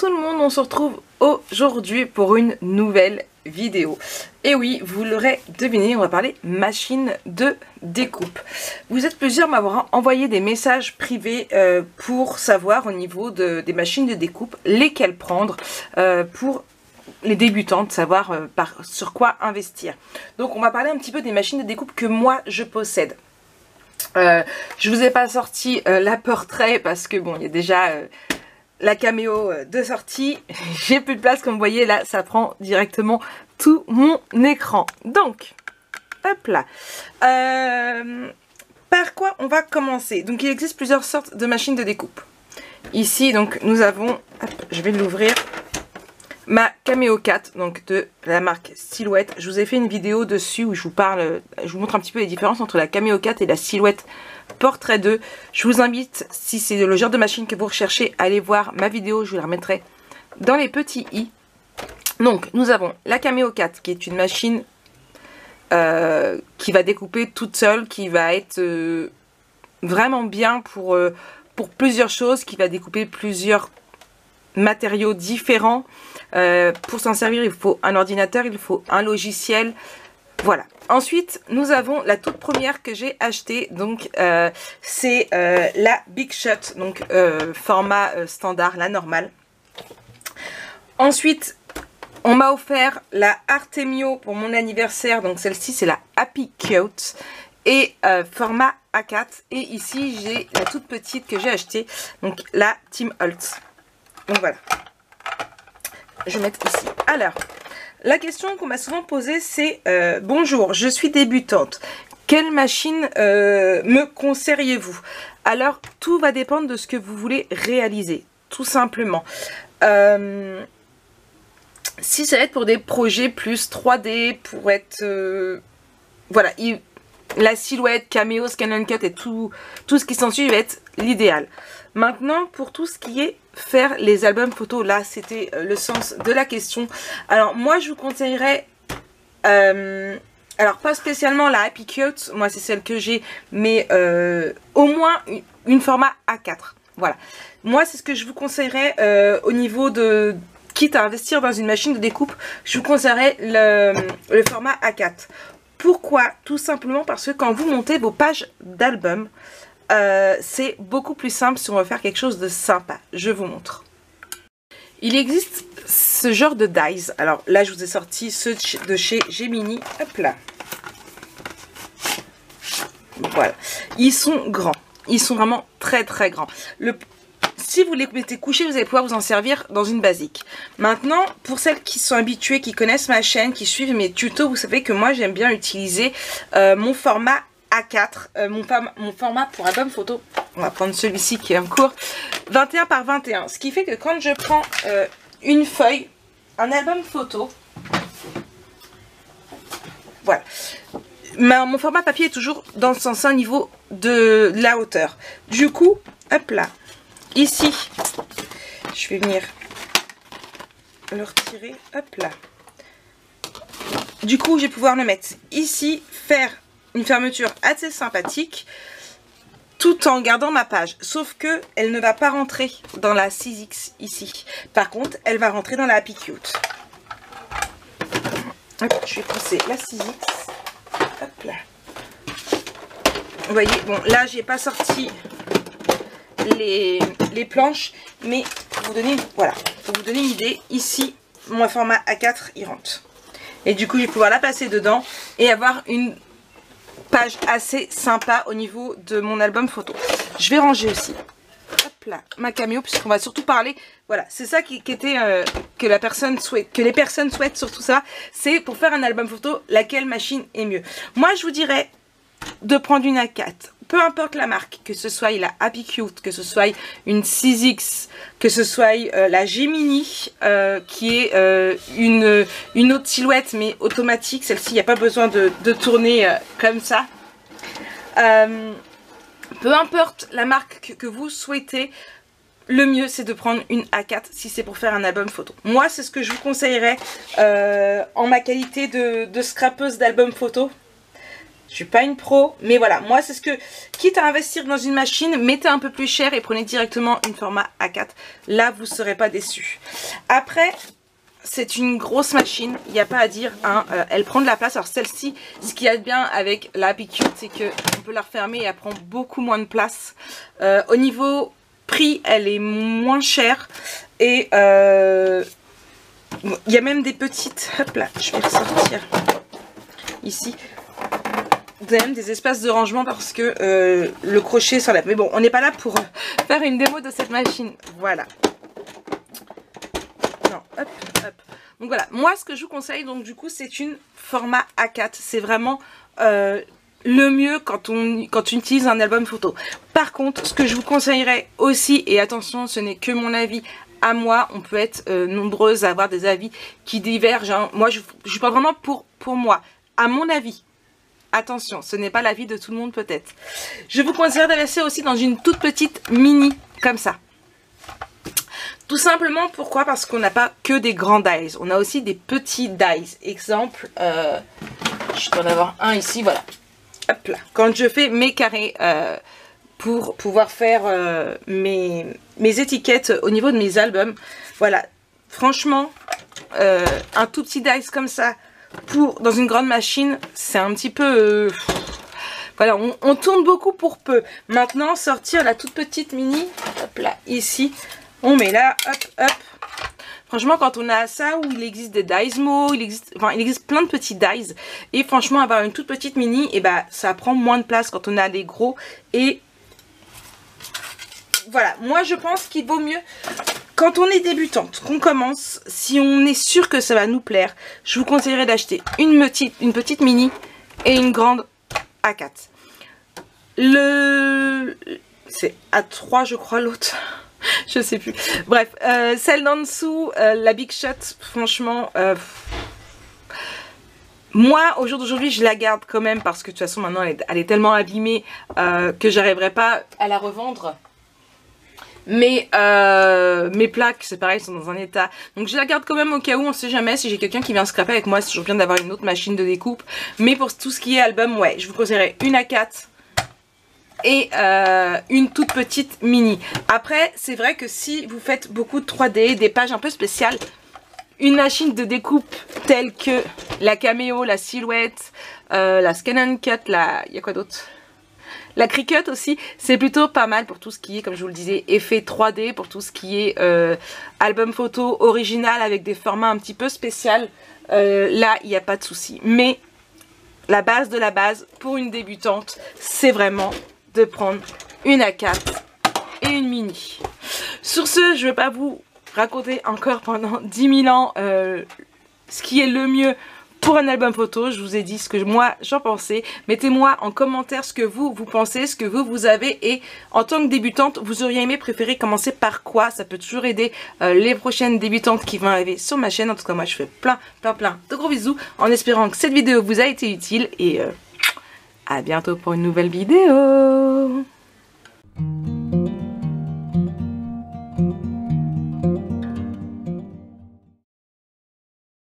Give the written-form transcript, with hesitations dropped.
tout le monde, on se retrouve aujourd'hui pour une nouvelle vidéo. Et oui, vous l'aurez deviné, on va parler machine de découpe. Vous êtes plusieurs à m'avoir envoyé des messages privés pour savoir au niveau des machines de découpe lesquelles prendre pour les débutants, de savoir sur quoi investir. Donc on va parler un petit peu des machines de découpe que moi je possède. Je vous ai pas sorti la portrait parce que bon, il y a déjà la caméo de sortie. J'ai plus de place, comme vous voyez là, ça prend directement tout mon écran. Donc, hop là. Par quoi on va commencer? Donc il existe plusieurs sortes de machines de découpe. Ici donc nous avons, hop, je vais l'ouvrir, ma Cameo 4, donc de la marque Silhouette. Je vous ai fait une vidéo dessus où je vous montre un petit peu les différences entre la Cameo 4 et la Silhouette Portrait 2. Je vous invite, si c'est le genre de machine que vous recherchez, à aller voir ma vidéo, je vous la remettrai dans les petits i. Donc nous avons la Cameo 4 qui est une machine qui va découper toute seule, qui va être vraiment bien pour plusieurs choses, qui va découper plusieurs matériaux différents. Pour s'en servir, il faut un ordinateur, il faut un logiciel. Voilà. Ensuite, nous avons la toute première que j'ai achetée. Donc, c'est la Big Shot, donc format standard, la normale. Ensuite, on m'a offert la Artemio pour mon anniversaire. Donc, celle-ci, c'est la Happy Cute et format A4. Et ici, j'ai la toute petite que j'ai achetée, donc la Tim Holtz. Donc voilà. Je vais mettre ici. Alors, la question qu'on m'a souvent posée, c'est bonjour, je suis débutante. Quelle machine me conseilleriez-vous? Alors, tout va dépendre de ce que vous voulez réaliser, tout simplement. Si ça va être pour des projets plus 3D, pour être... voilà, la Silhouette, Cameo, Scan & Cut et tout ce qui s'ensuit va être l'idéal. Maintenant, pour tout ce qui est faire les albums photos, là, c'était le sens de la question. Alors, moi, je vous conseillerais... alors, pas spécialement la Happy Cute, moi, c'est celle que j'ai, mais au moins une format A4. Voilà. Moi, c'est ce que je vous conseillerais au niveau de... Quitte à investir dans une machine de découpe, je vous conseillerais le format A4. Pourquoi? Tout simplement parce que quand vous montez vos pages d'album, c'est beaucoup plus simple si on veut faire quelque chose de sympa. Je vous montre. Il existe ce genre de dies. Alors là, je vous ai sorti ceux de chez Gemini. Hop là. Voilà. Ils sont grands. Ils sont vraiment très très grands. Si vous les mettez couchés, vous allez pouvoir vous en servir dans une basique. Maintenant, pour celles qui sont habituées, qui connaissent ma chaîne, qui suivent mes tutos, vous savez que moi, j'aime bien utiliser mon format A4, mon format pour album photo. On va prendre celui-ci qui est en cours, 21 par 21. Ce qui fait que quand je prends une feuille, un album photo, voilà. Mon format papier est toujours dans le sens au niveau de la hauteur. Du coup, hop là. Ici, je vais venir le retirer, hop là. Du coup, je vais pouvoir le mettre ici, faire une fermeture assez sympathique, tout en gardant ma page. Sauf que elle ne va pas rentrer dans la 6X ici. Par contre, elle va rentrer dans la Happy Cute. Hop, je vais pousser la 6X, hop là. Vous voyez, bon, là, j'ai pas sorti les planches, mais pour vous donner, voilà, pour vous donner une idée, ici mon format A4 il rentre, et du coup je vais pouvoir la passer dedans et avoir une page assez sympa au niveau de mon album photo. Je vais ranger aussi, hop là, ma Cameo, puisqu'on va surtout parler, voilà, c'est ça qui était que les personnes souhaitent surtout ça, c'est pour faire un album photo, laquelle machine est mieux. Moi je vous dirais de prendre une A4, peu importe la marque, que ce soit la Happy Cute, que ce soit une 6X, que ce soit la Gemini, qui est une autre silhouette mais automatique. Celle-ci, il n'y a pas besoin de tourner comme ça. Peu importe la marque que vous souhaitez, le mieux c'est de prendre une A4 si c'est pour faire un album photo. Moi, c'est ce que je vous conseillerais en ma qualité de scrapeuse d'album photo. Je suis pas une pro, mais voilà, moi c'est ce que, quitte à investir dans une machine, mettez un peu plus cher et prenez directement une format A4. Là, vous ne serez pas déçus. Après, c'est une grosse machine, il n'y a pas à dire, hein, elle prend de la place. Alors celle-ci, ce qu'il y a de bien avec la Bicute, c'est qu'on peut la refermer et elle prend beaucoup moins de place. Au niveau prix, elle est moins chère et il y a même des petites, hop là, je vais ressortir ici. Vous avez même des espaces de rangement parce que le crochet s'enlève. Mais bon, on n'est pas là pour faire une démo de cette machine. Voilà. Non, hop, hop. Donc voilà, moi ce que je vous conseille, donc du coup, c'est une format A4. C'est vraiment le mieux quand on utilise un album photo. Par contre, ce que je vous conseillerais aussi, et attention, ce n'est que mon avis à moi, on peut être nombreuses à avoir des avis qui divergent. Hein. Moi, je parle vraiment pour moi. À mon avis. Attention, ce n'est pas l'avis de tout le monde peut-être. Je vous conseille d'investir aussi dans une toute petite mini, comme ça. Tout simplement, pourquoi? Parce qu'on n'a pas que des grands dies. On a aussi des petits dies. Exemple, je dois en avoir un ici, voilà. Hop là. Quand je fais mes carrés pour pouvoir faire mes étiquettes au niveau de mes albums. Voilà. Franchement, un tout petit dies comme ça, dans une grande machine, c'est un petit peu... voilà, on tourne beaucoup pour peu. Maintenant, sortir la toute petite mini, hop là, ici, on met là, hop, hop. Franchement, quand on a ça, où il existe des Diesmo, il existe plein de petits dies. Et franchement, avoir une toute petite mini, et bah, ça prend moins de place quand on a des gros. Et voilà, moi je pense qu'il vaut mieux... Quand on est débutante, qu'on commence, si on est sûr que ça va nous plaire, je vous conseillerais d'acheter une petite mini et une grande A4. C'est A3 je crois l'autre, je sais plus. Bref, celle d'en dessous, la Big Shot, franchement, moi au jour d'aujourd'hui je la garde quand même parce que de toute façon maintenant elle est tellement abîmée que j'arriverai pas à la revendre. Mais mes plaques, c'est pareil, sont dans un état. Donc je la garde quand même au cas où, on sait jamais, si j'ai quelqu'un qui vient scraper avec moi, c'est toujours bien d'avoir une autre machine de découpe. Mais pour tout ce qui est album, ouais, je vous conseillerais une A4 et une toute petite mini. Après, c'est vrai que si vous faites beaucoup de 3D, des pages un peu spéciales, une machine de découpe telle que la Cameo, la Silhouette, la Scan & Cut, il y a quoi d'autre ? La Cricut aussi, c'est plutôt pas mal pour tout ce qui est, comme je vous le disais, effet 3D, pour tout ce qui est album photo original avec des formats un petit peu spéciaux. Là, il n'y a pas de souci. Mais la base de la base, pour une débutante, c'est vraiment de prendre une A4 et une mini. Sur ce, je ne vais pas vous raconter encore pendant 10 000 ans ce qui est le mieux pour un album photo. Je vous ai dit ce que moi j'en pensais. Mettez-moi en commentaire ce que vous pensez, ce que vous avez, et en tant que débutante, vous auriez aimé préférer commencer par quoi? Ça peut toujours aider les prochaines débutantes qui vont arriver sur ma chaîne. En tout cas, moi je fais plein de gros bisous en espérant que cette vidéo vous a été utile et à bientôt pour une nouvelle vidéo.